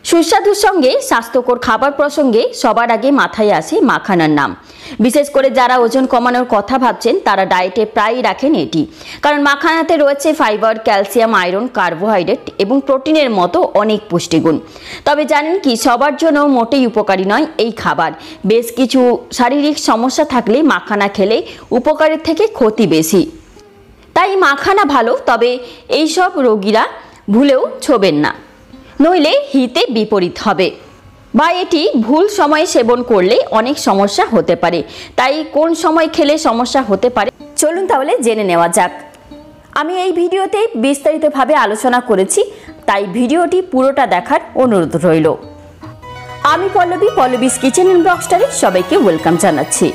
সুস্বাদুর সঙ্গে স্বাস্থ্যকর খাবার প্রসঙ্গে সবার আগে মাথায় আসে মাখানার নাম। বিশেষ করে যারা ওজন কমানোর কথা ভাবছেন তারা ডায়েটে প্রায়ই রাখেন এটি, কারণ মাখানাতে রয়েছে ফাইবার, ক্যালসিয়াম, আয়রন, কার্বোহাইড্রেট এবং প্রোটিনের মতো অনেক পুষ্টিগুণ। তবে জানেন কি, সবার জন্য মোটেই উপকারী নয় এই খাবার। বেশ কিছু শারীরিক সমস্যা থাকলে মাখানা খেলে উপকারের থেকে ক্ষতি বেশি। তাই মাখানা ভালো, তবে এইসব রোগীরা ভুলেও ছোবেন না, নইলে হিতে বিপরীত হবে বা এটি ভুল সময়ে সেবন করলে অনেক সমস্যা হতে পারে। তাই কোন সময় খেলে সমস্যা হতে পারে চলুন তাহলে জেনে নেওয়া যাক। আমি এই ভিডিওতে বিস্তারিতভাবে আলোচনা করেছি, তাই ভিডিওটি পুরোটা দেখার অনুরোধ রইল। আমি পল্লবীস কিচেন অ্যান্ড ব্লগস্টারে সবাইকে ওয়েলকাম জানাচ্ছি।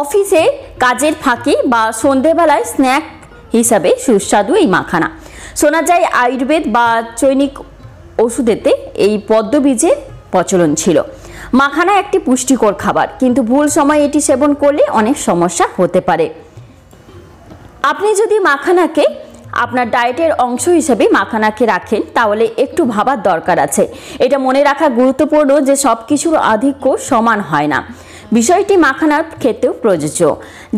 অফিসে কাজের ফাঁকে বা সন্ধেবেলায় স্ন্যাক হিসাবে সুস্বাদু এই মাখানা। শোনা যায় আয়ুর্বেদ বা চৈনিক ওষুধেতে এই পদ্মবীজের প্রচলন ছিল। মাখানা একটি পুষ্টিকর খাবার, কিন্তু ভুল সময়ে এটি সেবন করলে অনেক সমস্যা হতে পারে। আপনি যদি মাখানাকে আপনার ডায়েটের অংশ হিসেবে মাখানাকে রাখেন, তাহলে একটু ভাবার দরকার আছে। এটা মনে রাখা গুরুত্বপূর্ণ যে সব কিছুর আধিক্য সমান হয় না। বিষয়টি মাখানার ক্ষেত্রেও প্রযোজ্য,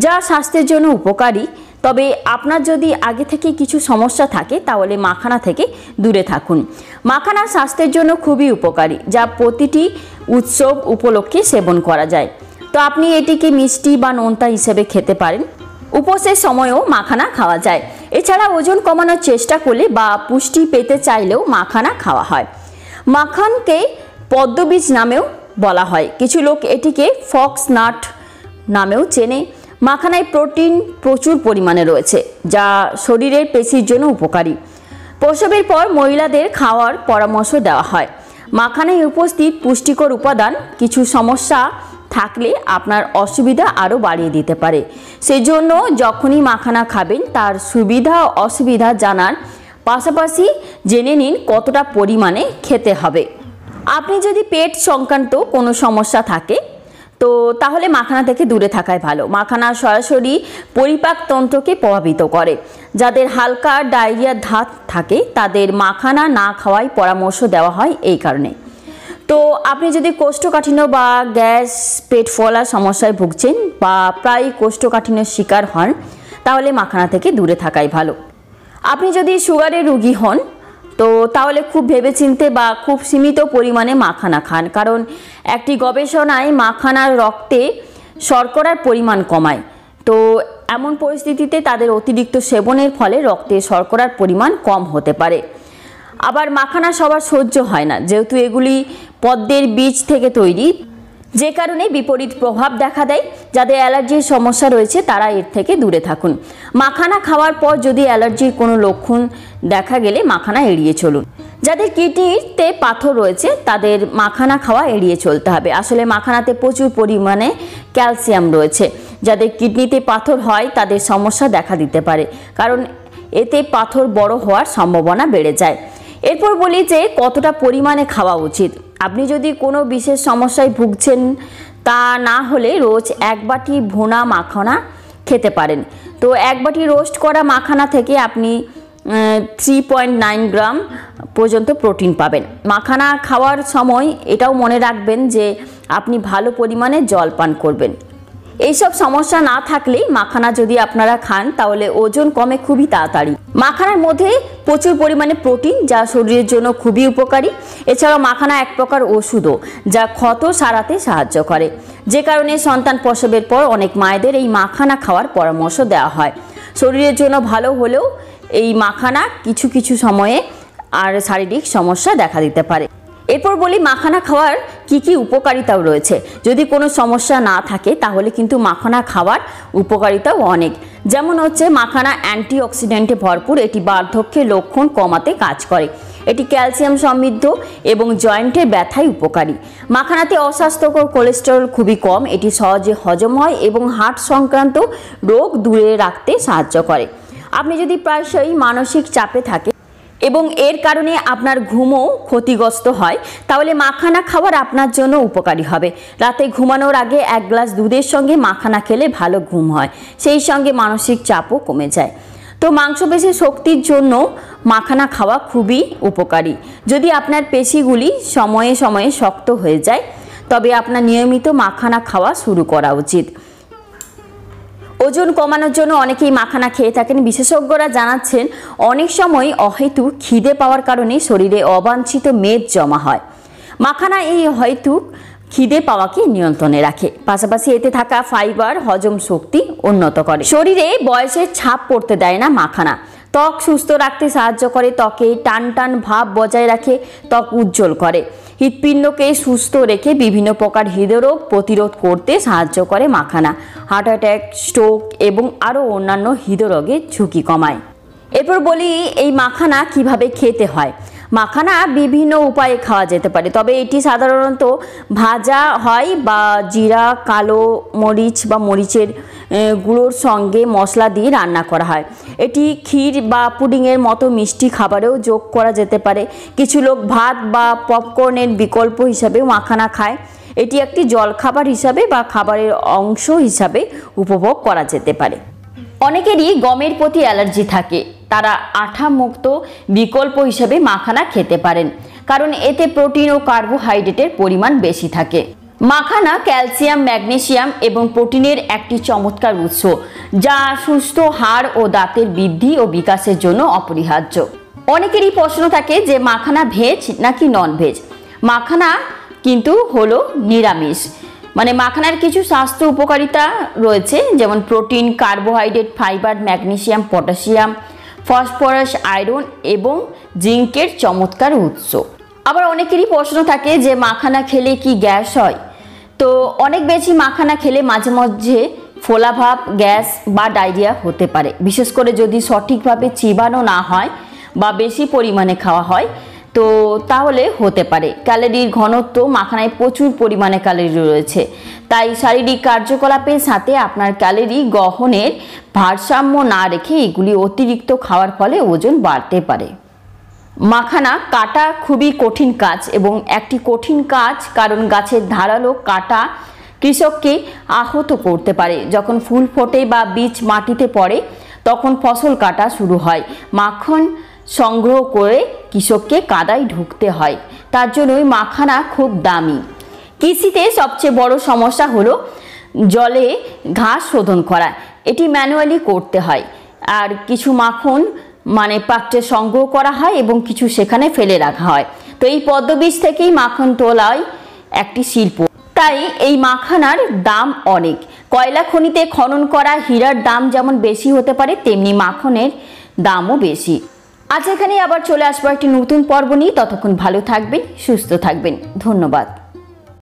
যা স্বাস্থ্যের জন্য উপকারী। তবে আপনার যদি আগে থেকে কিছু সমস্যা থাকে তাহলে মাখানা থেকে দূরে থাকুন। মাখানা স্বাস্থ্যের জন্য খুবই উপকারী, যা প্রতিটি উৎসব উপলক্ষে সেবন করা যায়। তো আপনি এটিকে মিষ্টি বা নোনতা হিসেবে খেতে পারেন। উপোসের সময়ও মাখানা খাওয়া যায়। এছাড়া ওজন কমানোর চেষ্টা করলে বা পুষ্টি পেতে চাইলেও মাখানা খাওয়া হয়। মাখানকে পদ্মবীজ নামেও বলা হয়, কিছু লোক এটিকে ফক্স নাট নামেও চেনে। মাখানায় প্রোটিন প্রচুর পরিমাণে রয়েছে, যা শরীরের পেশির জন্য উপকারী। প্রসবের পর মহিলাদের খাওয়ার পরামর্শ দেওয়া হয়। মাখানায় উপস্থিত পুষ্টিকর উপাদান কিছু সমস্যা থাকলে আপনার অসুবিধা আরও বাড়িয়ে দিতে পারে। সেজন্য যখনই মাখানা খাবেন তার সুবিধা ও অসুবিধা জানার পাশাপাশি জেনে নিন কতটা পরিমাণে খেতে হবে। আপনি যদি পেট সংক্রান্ত কোনো সমস্যা থাকে তো তাহলে মাখানা থেকে দূরে থাকাই ভালো। মাখানা সরাসরি পরিপাকতন্ত্রকে প্রভাবিত করে। যাদের হালকা ডায়রিয়ার ধাত থাকে তাদের মাখানা না খাওয়াই পরামর্শ দেওয়া হয় এই কারণে। তো আপনি যদি কোষ্ঠকাঠিন্য বা গ্যাস, পেট ফোলার সমস্যায় ভুগছেন বা প্রায় কোষ্ঠকাঠিন্যের শিকার হন, তাহলে মাখানা থেকে দূরে থাকাই ভালো। আপনি যদি সুগারের রোগী হন তো তাহলে খুব ভেবেচিন্তে বা খুব সীমিত পরিমাণে মাখানা খান, কারণ একটি গবেষণায় মাখানার রক্তে শর্করার পরিমাণ কমায়। তো এমন পরিস্থিতিতে তাদের অতিরিক্ত সেবনের ফলে রক্তে শর্করার পরিমাণ কম হতে পারে। আবার মাখানা সবার সহ্য হয় না, যেহেতু এগুলি পদ্মের বীজ থেকে তৈরি, যে কারণে বিপরীত প্রভাব দেখা দেয়। যাদের অ্যালার্জির সমস্যা রয়েছে তারা এর থেকে দূরে থাকুন। মাখানা খাওয়ার পর যদি অ্যালার্জির কোনো লক্ষণ দেখা গেলে মাখানা এড়িয়ে চলুন। যাদের কিডনিতে পাথর রয়েছে তাদের মাখানা খাওয়া এড়িয়ে চলতে হবে। আসলে মাখানাতে প্রচুর পরিমাণে ক্যালসিয়াম রয়েছে। যাদের কিডনিতে পাথর হয় তাদের সমস্যা দেখা দিতে পারে, কারণ এতে পাথর বড় হওয়ার সম্ভাবনা বেড়ে যায়। এরপর বলি যে কতটা পরিমাণে খাওয়া উচিত। আপনি যদি কোনো বিশেষ সমস্যায় ভুগছেন, তা না হলে রোজ 1 বাটি ভুনা মাখানা খেতে পারেন। তো 1 বাটি রোস্ট করা মাখানা থেকে আপনি 3.9 গ্রাম পর্যন্ত প্রোটিন পাবেন। মাখানা খাওয়ার সময় এটাও মনে রাখবেন যে আপনি ভালো পরিমাণে জল পান করবেন। এইসব সমস্যা না থাকলেই মাখানা যদি আপনারা খান তাহলে ওজন কমে খুবই তাড়াতাড়ি। মাখানার মধ্যে প্রচুর পরিমাণে প্রোটিন, যা শরীরের জন্য খুবই উপকারী। এছাড়াও মাখানা এক প্রকার ওষুধও, যা ক্ষত সারাতে সাহায্য করে। যে কারণে সন্তান প্রসবের পর অনেক মায়েদের এই মাখানা খাওয়ার পরামর্শ দেওয়া হয়। শরীরের জন্য ভালো হলেও এই মাখানা কিছু কিছু সময়ে আর শারীরিক সমস্যা দেখা দিতে পারে। এরপর বলি মাখানা খাওয়ার কি উপকারিতাও রয়েছে। যদি কোনো সমস্যা না থাকে তাহলে কিন্তু মাখানা খাওয়ার উপকারিতাও অনেক। যেমন হচ্ছে মাখানা অ্যান্টিঅক্সিডেন্টে ভরপুর। এটি বার্ধক্যের লক্ষণ কমাতে কাজ করে। এটি ক্যালসিয়াম সমৃদ্ধ এবং জয়েন্টের ব্যথায় উপকারী। মাখানাতে অস্বাস্থ্যকর কোলেস্টেরল খুবই কম। এটি সহজে হজম হয় এবং হার্ট সংক্রান্ত রোগ দূরে রাখতে সাহায্য করে। আপনি যদি প্রায়শই মানসিক চাপে থাকে এবং এর কারণে আপনার ঘুমও ক্ষতিগ্রস্ত হয়, তাহলে মাখানা খাবার আপনার জন্য উপকারী হবে। রাতে ঘুমানোর আগে 1 গ্লাস দুধের সঙ্গে মাখানা খেলে ভালো ঘুম হয়, সেই সঙ্গে মানসিক চাপও কমে যায়। তো মাংসপেশির শক্তির জন্য মাখানা খাওয়া খুবই উপকারী। যদি আপনার পেশিগুলি সময়ে সময়ে শক্ত হয়ে যায় তবে আপনার নিয়মিত মাখানা খাওয়া শুরু করা উচিত। ওজন কমানোর জন্য অনেকেই মাখানা খেয়ে থাকেন। বিশেষজ্ঞরা জানাচ্ছেন অনেক সময় অহেতুক খিদে পাওয়ার কারণে শরীরে অবাঞ্ছিত মেদ জমা হয়। মাখানা এই অহেতুক খিদে পাওয়াকে নিয়ন্ত্রণে রাখে, পাশাপাশি এতে থাকা ফাইবার হজম শক্তি উন্নত করে। শরীরে বয়সের ছাপ পড়তে দেয় না মাখানা। ত্বক সুস্থ রাখতে সাহায্য করে, ত্বকে টান টান ভাব বজায় রাখে, ত্বক উজ্জ্বল করে। হৃৎপিণ্ডকে সুস্থ রেখে বিভিন্ন প্রকার হৃদরোগ প্রতিরোধ করতে সাহায্য করে মাখানা। হার্ট অ্যাটাক, স্ট্রোক এবং আরও অন্যান্য হৃদরোগের ঝুঁকি কমায়। এরপর বলি এই মাখানা কিভাবে খেতে হয়। মাখানা বিভিন্ন উপায়ে খাওয়া যেতে পারে, তবে এটি সাধারণত ভাজা হয় বা জিরা, কালো মরিচ বা মরিচের গুঁড়োর সঙ্গে মশলা দিয়ে রান্না করা হয়। এটি ক্ষীর বা পুডিংয়ের মতো মিষ্টি খাবারেও যোগ করা যেতে পারে। কিছু লোক ভাত বা পপকর্নের বিকল্প হিসাবেও মাখানা খায়। এটি একটি জলখাবার হিসাবে বা খাবারের অংশ হিসাবে উপভোগ করা যেতে পারে। অনেকেরই গমের প্রতি অ্যালার্জি থাকে, তারা আঠামুক্ত বিকল্প হিসেবে মাখানা খেতে পারেন, কারণ এতে প্রোটিন ও কার্বোহাইড্রেটের পরিমাণ বেশি থাকে। মাখানা ক্যালসিয়াম, ম্যাগনেসিয়াম এবং প্রোটিনের একটি চমৎকার উৎস, যা সুস্থ হাড় ও দাঁতের বৃদ্ধি ও বিকাশের জন্য অপরিহার্য। অনেকেরই প্রশ্ন থাকে যে মাখানা ভেজ নাকি নন ভেজ। মাখানা কিন্তু হলো নিরামিষ, মানে মাখানার কিছু স্বাস্থ্য উপকারিতা রয়েছে, যেমন protein, carbohydrate, fibre, magnesium, potassium, phosphorus, iron এবং জিঙ্কের চমৎকার উৎস। আবার অনেকেরই প্রশ্ন থাকে যে মাখানা খেলে কি গ্যাস হয়। তো অনেক বেশি মাখানা খেলে মাঝে মাঝে ফোলাভাব, গ্যাস বা ডায়রিয়া হতে পারে, বিশেষ করে যদি সঠিকভাবে চিবানো না হয় বা বেশি পরিমাণে খাওয়া হয় তো তাহলে হতে পারে। ক্যালোরির ঘনত্ব, মাখানায় প্রচুর পরিমাণে ক্যালোরি রয়েছে, তাই শারীরিক কার্যকলাপের সাথে আপনার ক্যালোরি গ্রহণের ভারসাম্য না রেখে এগুলি অতিরিক্ত খাওয়ার ফলে ওজন বাড়তে পারে। মাখানা কাটা খুবই কঠিন কাজ এবং একটি কঠিন কাজ, কারণ গাছের ধারালো কাটা কৃষককে আহত করতে পারে। যখন ফুল ফোটে বা বীজ মাটিতে পড়ে তখন ফসল কাটা শুরু হয়। মাখন সংগ্রহ করে কৃষককে কাদায় ঢুকতে হয়, তার জন্যই মাখানা খুব দামি। কৃষিতে সবচেয়ে বড় সমস্যা হলো জলে ঘাস শোধন করা, এটি ম্যানুয়ালি করতে হয়। আর কিছু মাখন পাত্রে সংগ্রহ করা হয় এবং কিছু সেখানে ফেলে রাখা হয়। তো এই পদ্মবীজ থেকেই মাখন তোলাই একটি শিল্প, তাই এই মাখানার দাম অনেক। কয়লা খনিতে খনন করা হীরার দাম যেমন বেশি হতে পারে, তেমনি মাখনের দামও বেশি। আজ এখানেই আবার চলে আসবো একটি নতুন পর্ব নিয়ে। ততক্ষণ ভালো থাকবেন, সুস্থ থাকবেন। ধন্যবাদ।